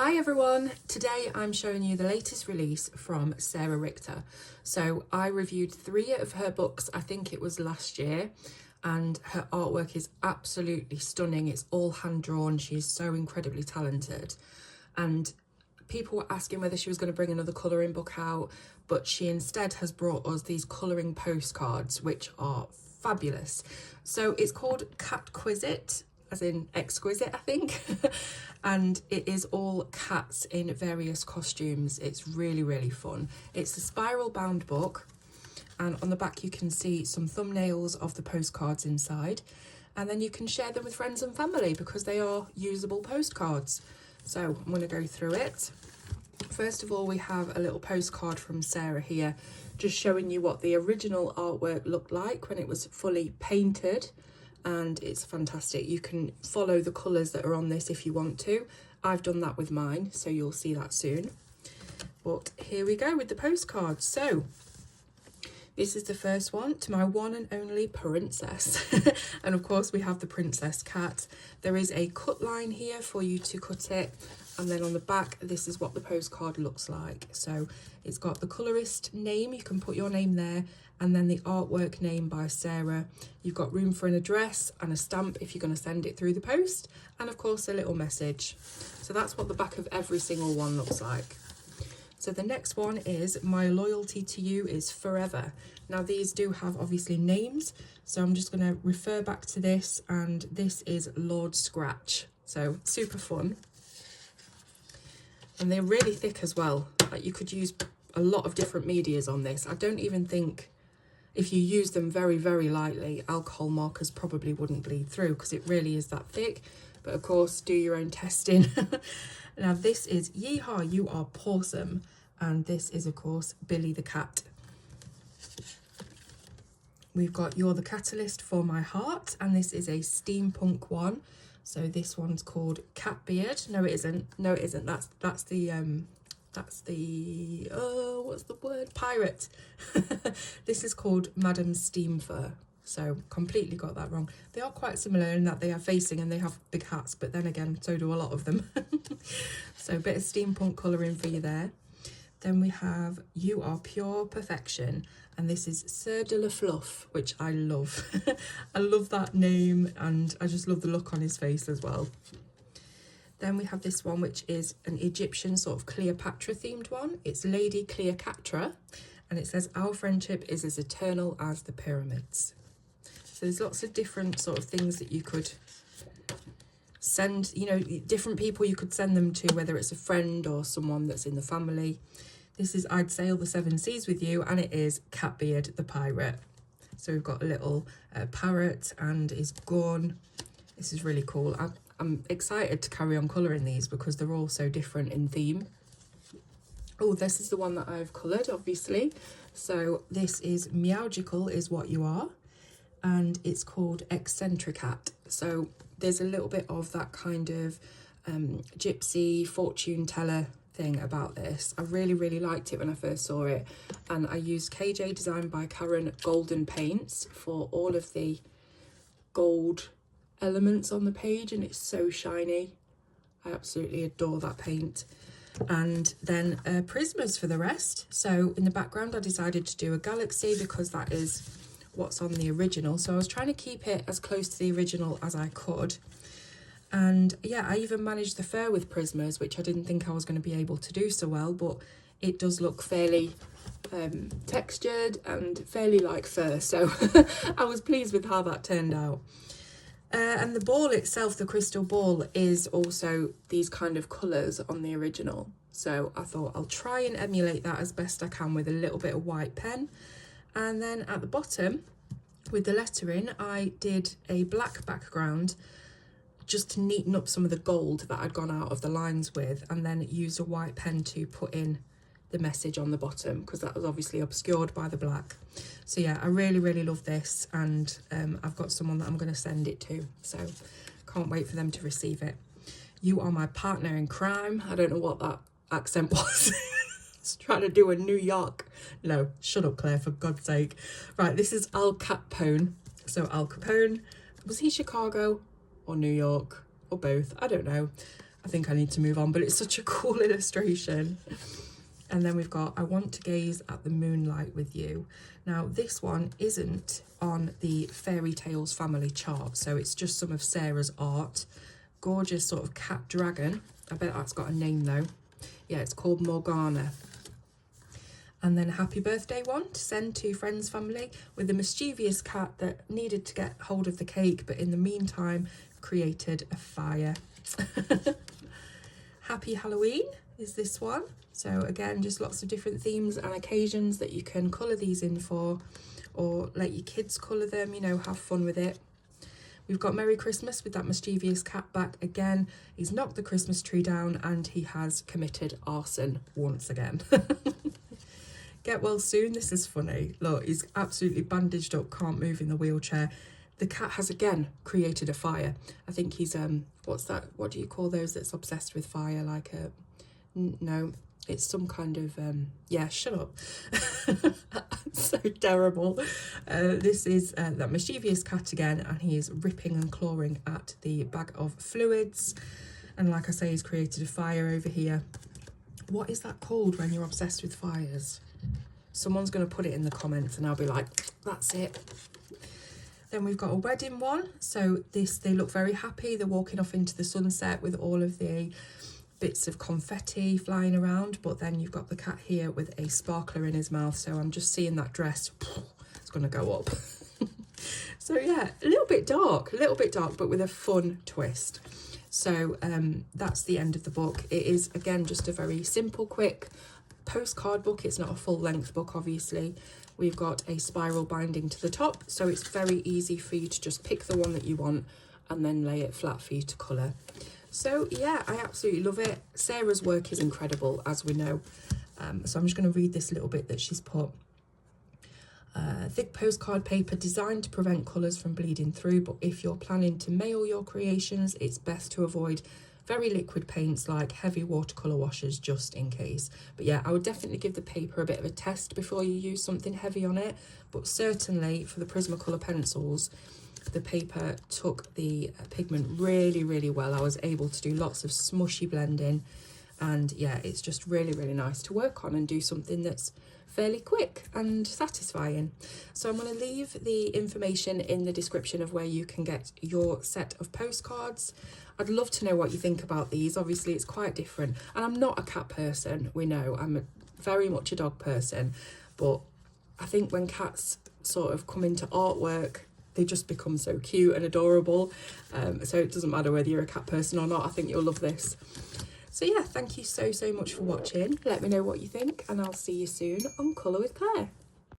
Hi everyone, today I'm showing you the latest release from Sarah Richter. So I reviewed 3 of her books, I think it was last year, and her artwork is absolutely stunning. It's all hand drawn, she's so incredibly talented. And people were asking whether she was going to bring another colouring book out, but she instead has brought us these colouring postcards, which are fabulous. So it's called Catquisite, as in exquisite, I think. And it is all cats in various costumes. It's really, really fun. It's a spiral bound book, and on the back you can see some thumbnails of the postcards inside, and then you can share them with friends and family because they are usable postcards. So I'm going to go through it. First of all, we have a little postcard from Sarah here, just showing you what the original artwork looked like when it was fully painted. And it's fantastic. You can follow the colours that are on this if you want to. I've done that with mine, so you'll see that soon. But here we go with the postcards. So this is the first one, to my one and only princess. And of course we have the princess cat. There is a cut line here for you to cut it, and then on the back this is what the postcard looks like. So it's got the colourist name, you can put your name there, and then the artwork name by Sarah. You've got room for an address and a stamp if you're going to send it through the post, and of course a little message. So that's what the back of every single one looks like. So the next one is "My loyalty to you is forever." Now these do have obviously names, so I'm just going to refer back to this, and this is Lord Scratch. So super fun. And they're really thick as well. Like, you could use a lot of different medias on this. I don't even think, if you use them very, very lightly, alcohol markers probably wouldn't bleed through because it really is that thick. But of course, do your own testing. Now this is "Yeehaw, you are pawsome." And this is, of course, Billy the cat. We've got "You're the catalyst for my heart." And this is a steampunk one. So this one's called Catbeard. No, it isn't. No, it isn't. That's the what's the word? Pirate. This is called Madame Steamfur. So completely got that wrong. They are quite similar in that they are facing and they have big hats, but then again, so do a lot of them. So a bit of steampunk colouring for you there. Then we have "You Are Pure Perfection," and this is Sir de la Fluff, which I love. I love that name, and I just love the look on his face as well. Then we have this one, which is an Egyptian sort of Cleopatra themed one. It's Lady Cleopatra, and it says "Our friendship is as eternal as the pyramids." So there's lots of different sort of things that you could send, you know, different people you could send them to, whether it's a friend or someone that's in the family. This is "I'd sail the 7 seas with you," and it is Catbeard the pirate. So we've got a little parrot and his gun. This is really cool. I'm excited to carry on colouring these because they're all so different in theme. Oh, this is the one that I've coloured, obviously. So this is "Meowgical is what you are," and it's called Eccentricat. So there's a little bit of that kind of gypsy fortune teller thing about this. I really, really liked it when I first saw it, and I used KJ Design by Karen golden paints for all of the gold elements on the page, and it's so shiny. I absolutely adore that paint. And then Prismas for the rest. So in the background I decided to do a galaxy because that is what's on the original, so I was trying to keep it as close to the original as I could. And yeah, I even managed the fur with Prismas, which I didn't think I was going to be able to do so well, but it does look fairly textured and fairly like fur, so I was pleased with how that turned out. And the ball itself, the crystal ball, is also these kind of colours on the original, so I thought I'll try and emulate that as best I can with a little bit of white pen. And then at the bottom with the lettering, I did a black background just to neaten up some of the gold that I'd gone out of the lines with, and then used a white pen to put in the message on the bottom because that was obviously obscured by the black. So yeah, I really, really love this, and I've got someone that I'm going to send it to, so can't wait for them to receive it. "You are my partner in crime." I don't know what that accent was. Trying to do a New York. No, shut up, Claire, for God's sake. Right, this is Al Capone. So Al Capone, was he Chicago or New York or both? I don't know. I think I need to move on, but it's such a cool illustration. And then we've got I Want to Gaze at the Moonlight with You. Now this one isn't on the Fairy Tales family chart, so it's just some of Sarah's art. Gorgeous sort of cat dragon. I bet that's got a name though. Yeah, it's called Morgana. And then a happy birthday one to send to friends, family, with a mischievous cat that needed to get hold of the cake, but in the meantime created a fire. Happy Halloween is this one. So again, just lots of different themes and occasions that you can colour these in for, or let your kids colour them, you know, have fun with it. We've got Merry Christmas with that mischievous cat back again. He's knocked the Christmas tree down and he has committed arson once again. Get well soon. This is funny. Look, he's absolutely bandaged up, can't move in the wheelchair. The cat has again created a fire. I think he's, what's that? What do you call those that's obsessed with fire? Like a, no, it's some kind of, yeah, shut up. So terrible. This is that mischievous cat again, and he is ripping and clawing at the bag of fluids. And like I say, he's created a fire over here. What is that called when you're obsessed with fires? Someone's going to put it in the comments and I'll be like, that's it. Then we've got a wedding one. So they look very happy. They're walking off into the sunset with all of the bits of confetti flying around. But then you've got the cat here with a sparkler in his mouth. So I'm just seeing that dress. It's going to go up. So yeah, a little bit dark, but with a fun twist. So that's the end of the book. It is, again, just a very simple, quick postcard book. It's not a full-length book, obviously. We've got a spiral binding to the top, so it's very easy for you to just pick the one that you want and then lay it flat for you to colour. So yeah, I absolutely love it. Sarah's work is incredible, as we know. So I'm just going to read this little bit that she's put. Thick postcard paper designed to prevent colours from bleeding through, but if you're planning to mail your creations, it's best to avoid very liquid paints like heavy watercolour washes, just in case. But yeah, I would definitely give the paper a bit of a test before you use something heavy on it. But certainly for the Prismacolor pencils, the paper took the pigment really, really well. I was able to do lots of smushy blending, and yeah, it's just really, really nice to work on and do something that's fairly quick and satisfying. So I'm going to leave the information in the description of where you can get your set of postcards. I'd love to know what you think about these. Obviously it's quite different, and I'm not a cat person, we know. I'm very much a dog person, but I think when cats sort of come into artwork, they just become so cute and adorable. So it doesn't matter whether you're a cat person or not. I think you'll love this. So yeah, thank you so much for watching. Let me know what you think, and I'll see you soon on Colour with Claire.